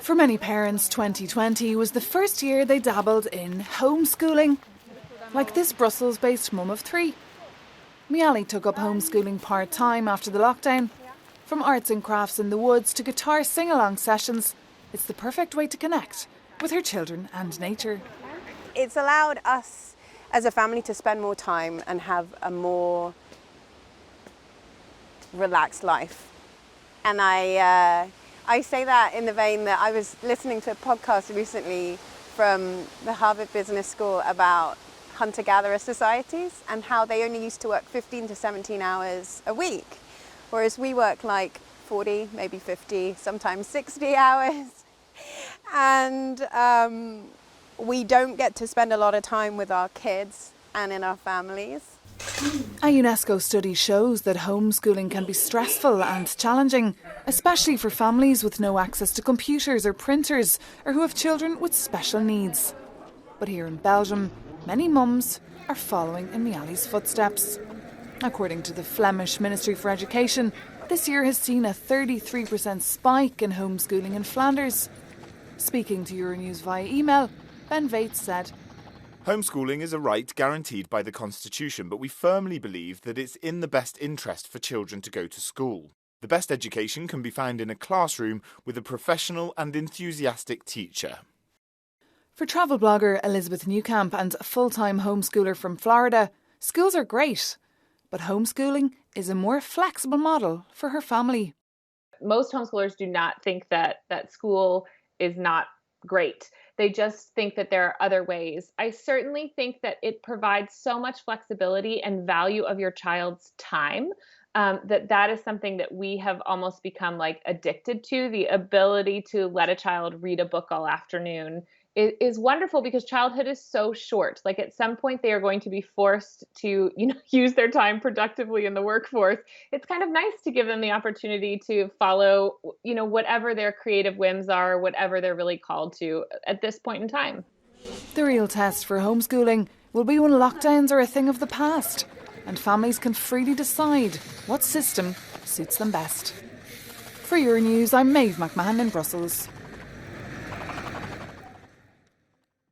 For many parents, 2020 was the first year they dabbled in homeschooling. Like this Brussels-based mum of 3. Miali took up homeschooling part-time after the lockdown. From arts and crafts in the woods to guitar sing-along sessions, it's the perfect way to connect with her children and nature. It's allowed us as a family to spend more time and have a more relaxed life. And I say that in the vein that I was listening to a podcast recently from the Harvard Business School about hunter-gatherer societies and how they only used to work 15 to 17 hours a week, whereas we work like 40, maybe 50, sometimes 60 hours. And we don't get to spend a lot of time with our kids and in our families. A UNESCO study shows that homeschooling can be stressful and challenging, especially for families with no access to computers or printers or who have children with special needs. But here in Belgium, many mums are following in Miali's footsteps. According to the Flemish Ministry for Education, this year has seen a 33% spike in homeschooling in Flanders. Speaking to Euronews via email, Ben Vates said, "Homeschooling is a right guaranteed by the Constitution, but we firmly believe that it's in the best interest for children to go to school. The best education can be found in a classroom with a professional and enthusiastic teacher." For travel blogger Elizabeth Newcamp and a full-time homeschooler from Florida, schools are great, but homeschooling is a more flexible model for her family. Most homeschoolers do not think that school is not great. They just think that there are other ways. I certainly think that it provides so much flexibility and value of your child's time. That is something that we have almost become like addicted to. The ability to let a child read a book all afternoon is wonderful because childhood is so short. Like at some point they are going to be forced to, use their time productively in the workforce. It's kind of nice to give them the opportunity to follow, whatever their creative whims are, whatever they're really called to at this point in time. The real test for homeschooling will be when lockdowns are a thing of the past and families can freely decide what system suits them best. For Euronews, I'm Maeve McMahon in Brussels.